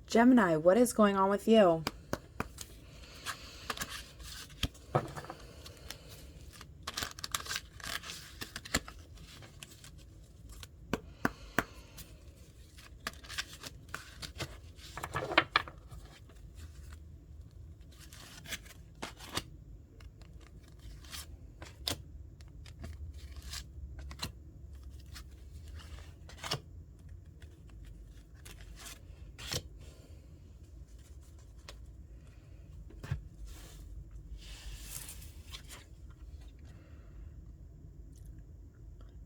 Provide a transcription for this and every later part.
Gemini, what is going on with you?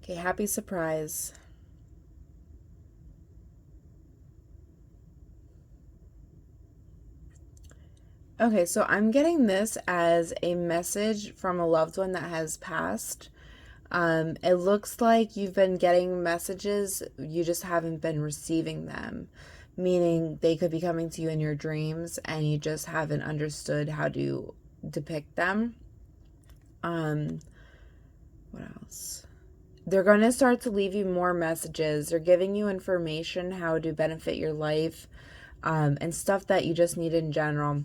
Okay, happy surprise. Okay, so I'm getting this as a message from a loved one that has passed. It looks like you've been getting messages, you just haven't been receiving them, meaning they could be coming to you in your dreams and you just haven't understood how to depict them. What else? They're going to start to leave you more messages. They're giving you information how to benefit your life, and stuff that you just need in general.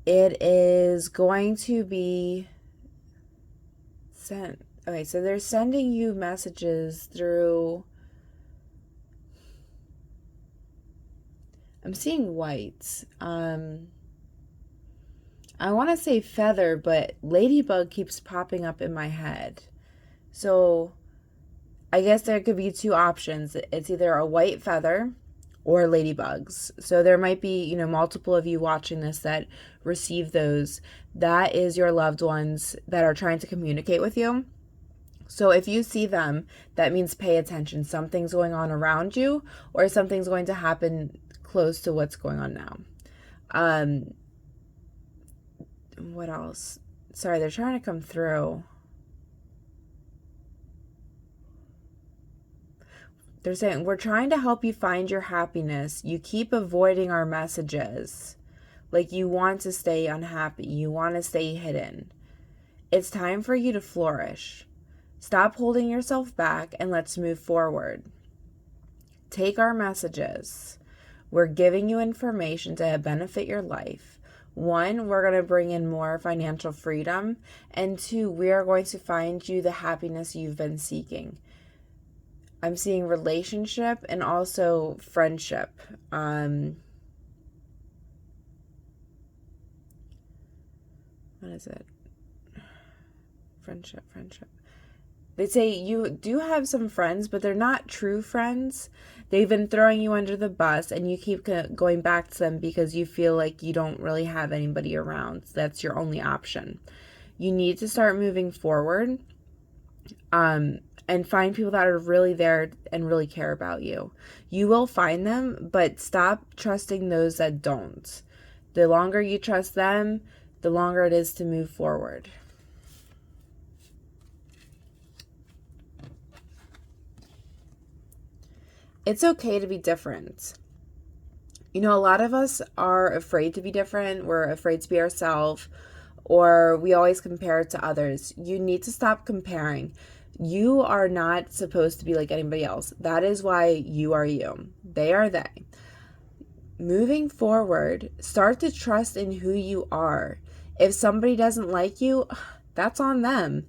It is going to be sent. Okay, so they're sending you messages through. I'm seeing white. I want to say feather, but ladybug keeps popping up in my head. So I guess there could be two options. It's either a white feather or ladybugs. So there might be, multiple of you watching this that receive those. That is your loved ones that are trying to communicate with you. So if you see them, that means pay attention. Something's going on around you, or something's going to happen close to what's going on now. What else? Sorry, they're trying to come through. They're saying, we're trying to help you find your happiness. You keep avoiding our messages. Like you want to stay unhappy. You want to stay hidden. It's time for you to flourish. Stop holding yourself back and let's move forward. Take our messages. We're giving you information to benefit your life. 1, we're going to bring in more financial freedom. And 2, we are going to find you the happiness you've been seeking. I'm seeing relationship and also friendship. What is it? Friendship. They say you do have some friends, but they're not true friends. They've been throwing you under the bus and you keep going back to them because you feel like you don't really have anybody around. That's your only option. You need to start moving forward. And find people that are really there and really care about you. You will find them, but stop trusting those that don't. The longer you trust them, the longer it is to move forward. It's okay to be different. A lot of us are afraid to be different. We're afraid to be ourselves, or we always compare it to others. You need to stop comparing. You are not supposed to be like anybody else. That is why you are you. They are they. Moving forward, start to trust in who you are. If somebody doesn't like you, that's on them.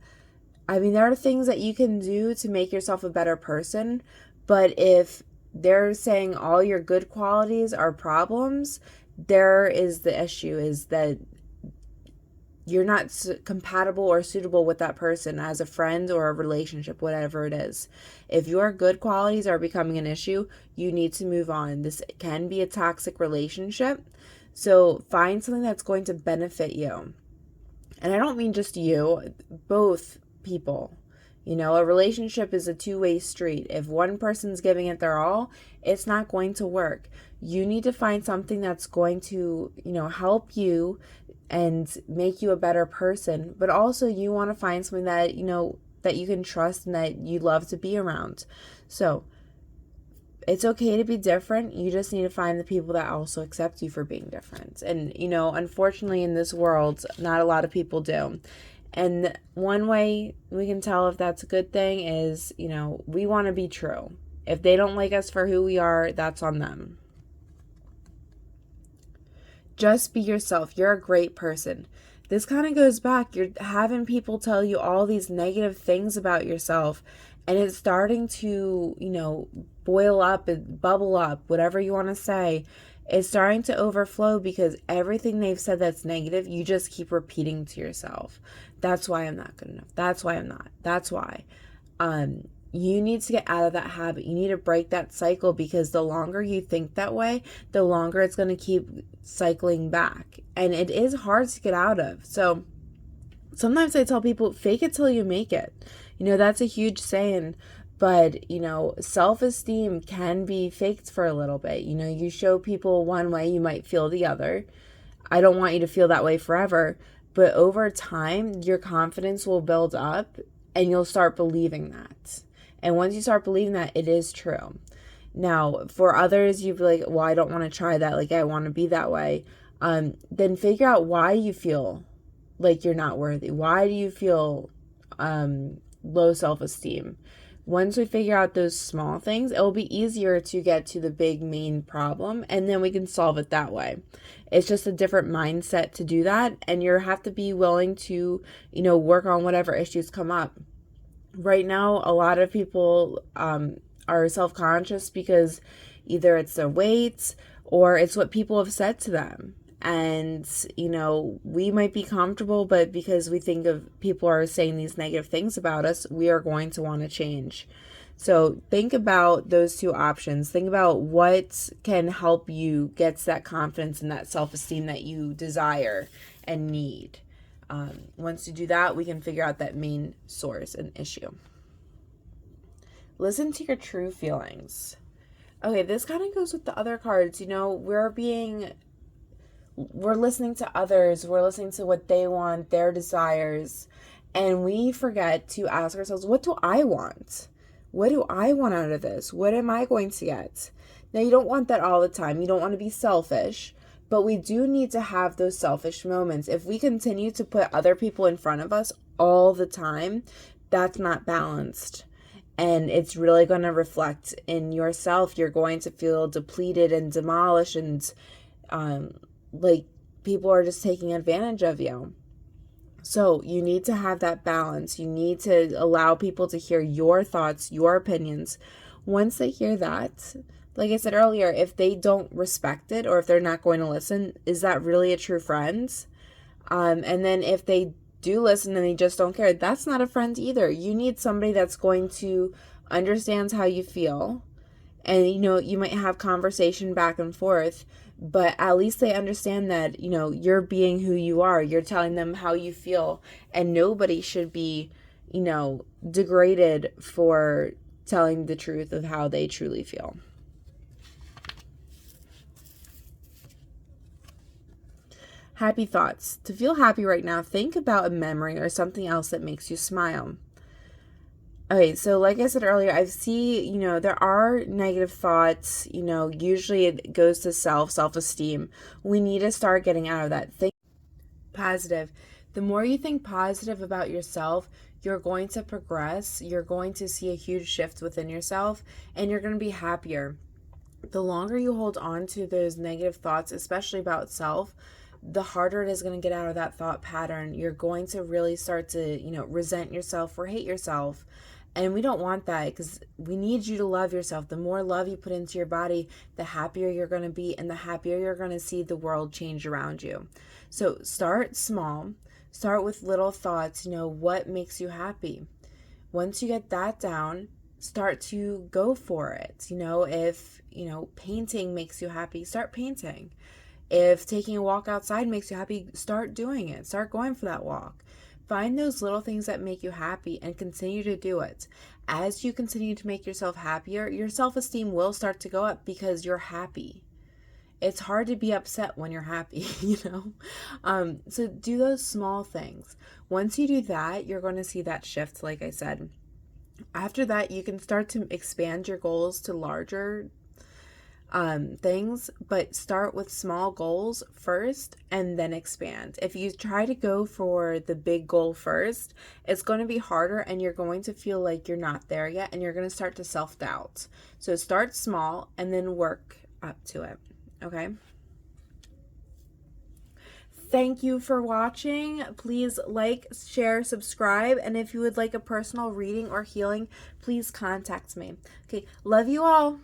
I mean, there are things that you can do to make yourself a better person, but if they're saying all your good qualities are problems, there is the issue, is that you're not compatible or suitable with that person as a friend or a relationship, whatever it is. If your good qualities are becoming an issue, you need to move on. This can be a toxic relationship. So find something that's going to benefit you. And I don't mean just you, both people. A relationship is a two-way street. If one person's giving it their all, it's not going to work. You need to find something that's going to, help you and make you a better person. But also you want to find something that, that you can trust and that you love to be around. So it's okay to be different. You just need to find the people that also accept you for being different. And, unfortunately in this world, not a lot of people do. And one way we can tell if that's a good thing is, we want to be true. If they don't like us for who we are, that's on them. Just be yourself. You're a great person. This kind of goes back. You're having people tell you all these negative things about yourself, and it's starting to, boil up and bubble up, whatever you want to say. It's starting to overflow because everything they've said that's negative, you just keep repeating to yourself. That's why I'm not good enough. That's why I'm not. That's why. You need to get out of that habit. You need to break that cycle, because the longer you think that way, the longer it's going to keep cycling back. And it is hard to get out of. So sometimes I tell people, fake it till you make it. That's a huge saying. But, self-esteem can be faked for a little bit. You show people one way, you might feel the other. I don't want you to feel that way forever. But over time, your confidence will build up and you'll start believing that. And once you start believing that, it is true. Now, for others, you'd be like, well, I don't want to try that. Like, I want to be that way. Then figure out why you feel like you're not worthy. Why do you feel low self-esteem? Once we figure out those small things, it will be easier to get to the big main problem, and then we can solve it that way. It's just a different mindset to do that, and you have to be willing to, work on whatever issues come up. Right now, a lot of people are self-conscious because either it's their weight or it's what people have said to them. And, we might be comfortable, but because we think of people are saying these negative things about us, we are going to want to change. So think about those two options. Think about what can help you get to that confidence and that self-esteem that you desire and need. Once you do that, we can figure out that main source and issue. Listen to your true feelings. Okay, this kind of goes with the other cards. We're listening to others. We're listening to what they want, their desires. And we forget to ask ourselves, what do I want? What do I want out of this? What am I going to get? Now, you don't want that all the time. You don't want to be selfish. But we do need to have those selfish moments. If we continue to put other people in front of us all the time, that's not balanced. And it's really going to reflect in yourself. You're going to feel depleted and demolished, and like people are just taking advantage of you. So you need to have that balance. You need to allow people to hear your thoughts, your opinions. Once they hear that, like I said earlier, if they don't respect it or if they're not going to listen, is that really a true friend? And then if they do listen and they just don't care, that's not a friend either. You need somebody that's going to understand how you feel. And, you might have conversation back and forth, but at least they understand that, you're being who you are. You're telling them how you feel. And nobody should be, degraded for telling the truth of how they truly feel. Happy thoughts. To feel happy right now, think about a memory or something else that makes you smile. Okay, so like I said earlier, I see, there are negative thoughts, usually it goes to self-esteem. We need to start getting out of that. Think positive. The more you think positive about yourself, you're going to progress. You're going to see a huge shift within yourself, and you're going to be happier. The longer you hold on to those negative thoughts, especially about self, the harder it is going to get out of that thought pattern. You're going to really start to, resent yourself or hate yourself. And we don't want that, because we need you to love yourself. The more love you put into your body, the happier you're going to be, and the happier you're going to see the world change around you. So start small. Start with little thoughts, what makes you happy. Once you get that down, start to go for it. If, painting makes you happy, start painting. If taking a walk outside makes you happy, start doing it. Start going for that walk. Find those little things that make you happy and continue to do it. As you continue to make yourself happier, your self-esteem will start to go up because you're happy. It's hard to be upset when you're happy, So do those small things. Once you do that, you're going to see that shift, like I said. After that, you can start to expand your goals to larger things, but start with small goals first and then expand. If you try to go for the big goal first, it's going to be harder and you're going to feel like you're not there yet, and you're going to start to self-doubt. So start small and then work up to it. Okay? Thank you for watching. Please like, share, subscribe, and if you would like a personal reading or healing, please contact me. Okay, love you all.